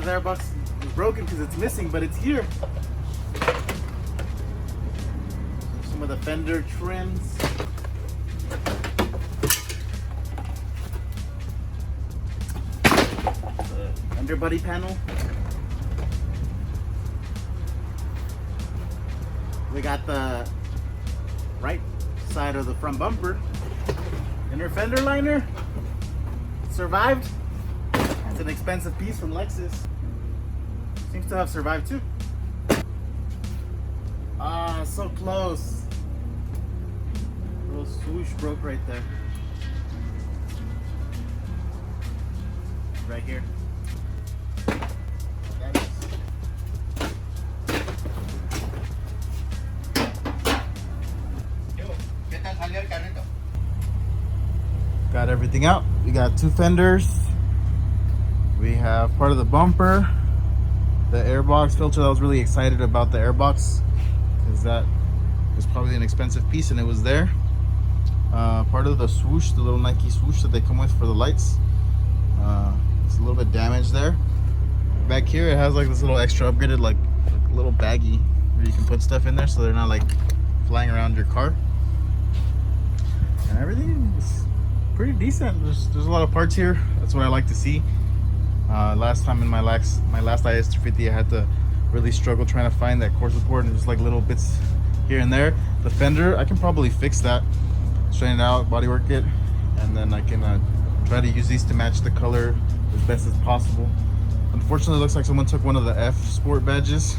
that the airbox is broken because it's missing, but it's here. Some of the fender trims. The underbody panel. We got the right side of the front bumper. Inner fender liner. Survived. It's an expensive piece from Lexus. Seems to have survived too. Ah, so close. Little swoosh broke right there. Right here. Got everything out. We got two fenders. We have part of the bumper, the airbox filter. I was really excited about the airbox because that was probably an expensive piece and it was there. Part of the swoosh, the little Nike swoosh that they come with for the lights. It's a little bit damaged there. Back here it has like this little extra upgraded like little baggie where you can put stuff in there so they're not like flying around your car. And everything is pretty decent. There's a lot of parts here. That's what I like to see. Last time in my last IS350 I had to really struggle trying to find that core support and just like little bits here and there. The fender, I can probably fix that, straighten it out, bodywork it, and then I can try to use these to match the color as best as possible. Unfortunately, it looks like someone took one of the F Sport badges.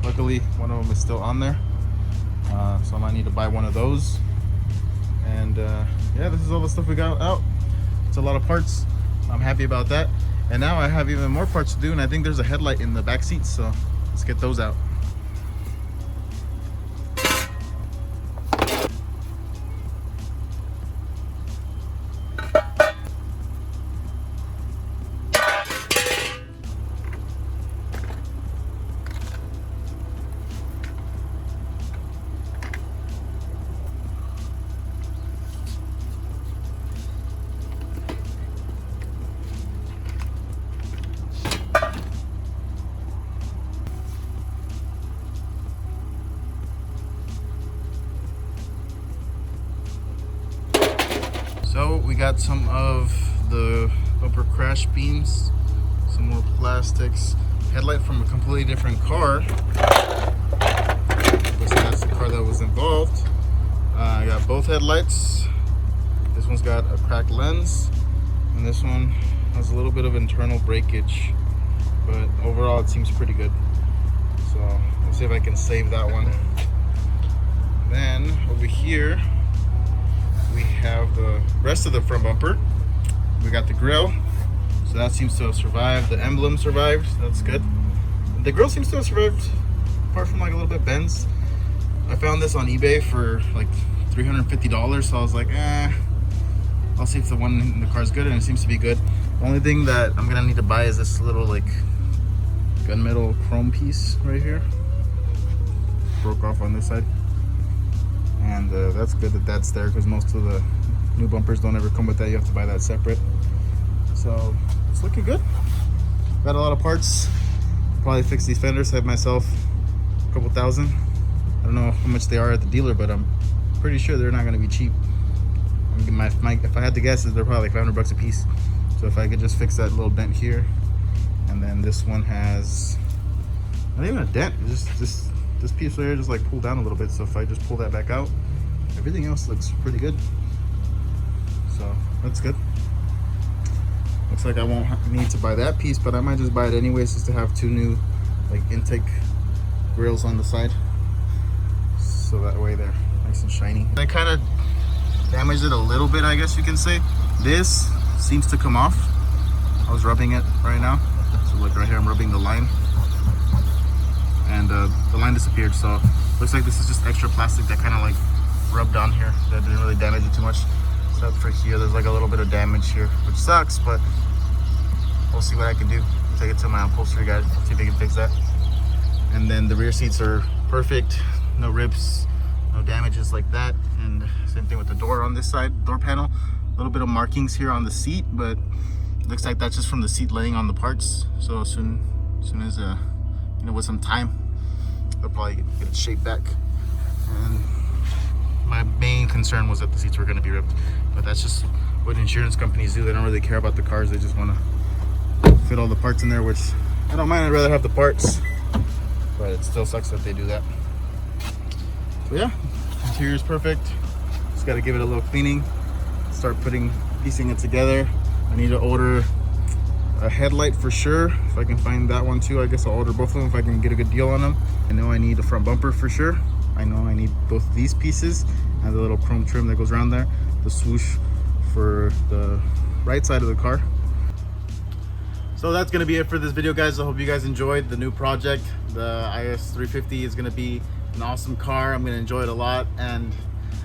Luckily, one of them is still on there, so I might need to buy one of those. And yeah, this is all the stuff we got out. It's a lot of parts. I'm happy about that. And now I have even more parts to do, and I think there's a headlight in the back seat, so let's get those out. So we got some of the bumper crash beams, some more plastics, headlight from a completely different car. That's the car that was involved. I got both headlights. This one's got a cracked lens, and this one has a little bit of internal breakage, but overall it seems pretty good. So let's see if I can save that one. Then over here we have the rest of the front bumper. We got the grill, so that seems to have survived. The emblem survived, so that's good. The grill seems to have survived, apart from like a little bit bends. I found this on eBay for like $350, so I was like, I'll see if the one in the car is good, and it seems to be good. The only thing that I'm gonna need to buy is this little like gunmetal chrome piece right here. Broke off on this side. And that's good that that's there, because most of the new bumpers don't ever come with that. You have to buy that separate. So it's looking good. Got a lot of parts. Probably fix these fenders, save myself a couple thousand. I don't know how much they are at the dealer, but I'm pretty sure they're not going to be cheap. If I had to guess, they're probably like 500 bucks a piece. So if I could just fix that little dent here, and then this one has not even a dent, just this piece right here just like pulled down a little bit. So if I just pull that back out, everything else looks pretty good. So that's good. Looks like I won't need to buy that piece, but I might just buy it anyways, just to have two new like intake grills on the side, so that way they're nice and shiny. I kind of damaged it a little bit, I guess you can say. This seems to come off. I was rubbing it right now, so look right here, I'm rubbing the line, and the line disappeared. So looks like this is just extra plastic that kind of like rubbed on here, that didn't really damage it too much. Except for here, there's like a little bit of damage here, which sucks, but we'll see what I can do. Take it to my upholstery guy, see if they can fix that. And then the rear seats are perfect, no rips, no damages like that. And same thing with the door on this side, door panel. A little bit of markings here on the seat, but looks like that's just from the seat laying on the parts. So as soon as you know, with some time, they'll probably get its shape back. And my main concern was that the seats were going to be ripped, but that's just what insurance companies do. They don't really care about the cars. They just want to fit all the parts in there, which I don't mind. I'd rather have the parts, but it still sucks that they do that. So yeah, interior is perfect. Just got to give it a little cleaning, start piecing it together. I need to order a headlight for sure. If I can find that one too, I guess I'll order both of them if I can get a good deal on them. I know I need a front bumper for sure. I know I need both of these pieces and the little chrome trim that goes around there, the swoosh for the right side of the car. So that's gonna be it for this video, guys. I hope you guys enjoyed the new project. The IS350 is gonna be an awesome car. I'm gonna enjoy it a lot, and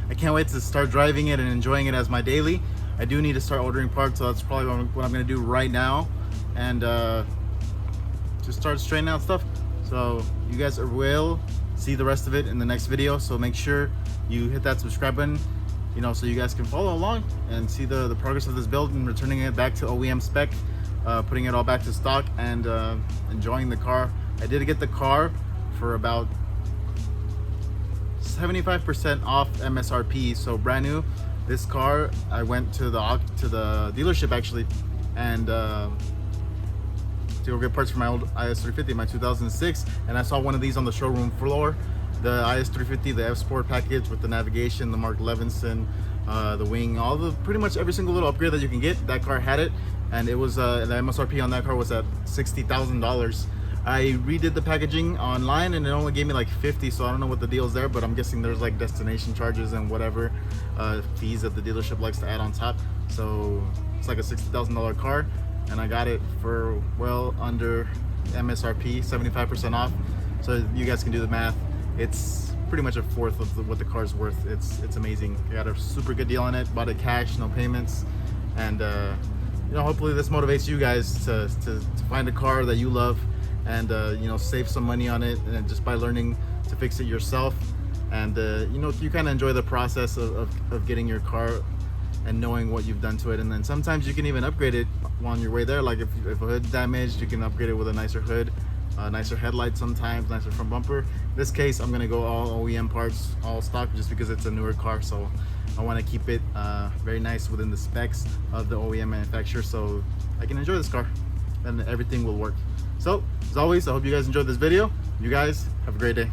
I can't wait to start driving it and enjoying it as my daily. I do need to start ordering parts, so that's probably what I'm gonna do right now, and just start straightening out stuff. So you guys will see the rest of it in the next video, so make sure you hit that subscribe button, you know, so you guys can follow along and see the progress of this build and returning it back to OEM spec, putting it all back to stock, and enjoying the car. I did get the car for about 75% off MSRP, so brand new. This car, I went to the dealership actually, and to go get parts for my old IS350, my 2006, and I saw one of these on the showroom floor, the IS350, the F Sport package with the navigation, the Mark Levinson, the wing, pretty much every single little upgrade that you can get. That car had it, and it was the MSRP on that car was at $60,000. I redid the packaging online and it only gave me like 50, so I don't know what the deal is there, but I'm guessing there's like destination charges and whatever fees that the dealership likes to add on top. So it's like a $60,000 car, and I got it for well under MSRP, 75% off. So you guys can do the math. It's pretty much a fourth of what the car's worth. It's amazing. I got a super good deal on it. Bought it cash, no payments, and you know, hopefully this motivates you guys to find a car that you love, and you know, save some money on it, and just by learning to fix it yourself. And you know, you kind of enjoy the process of getting your car and knowing what you've done to it. And then sometimes you can even upgrade it on your way there. Like if a hood's damaged, you can upgrade it with a nicer hood, nicer headlights, sometimes nicer front bumper. In this case, I'm gonna go all OEM parts, all stock, just because it's a newer car, so I want to keep it very nice within the specs of the OEM manufacturer, so I can enjoy this car and everything will work. So as always, I hope you guys enjoyed this video. You guys have a great day.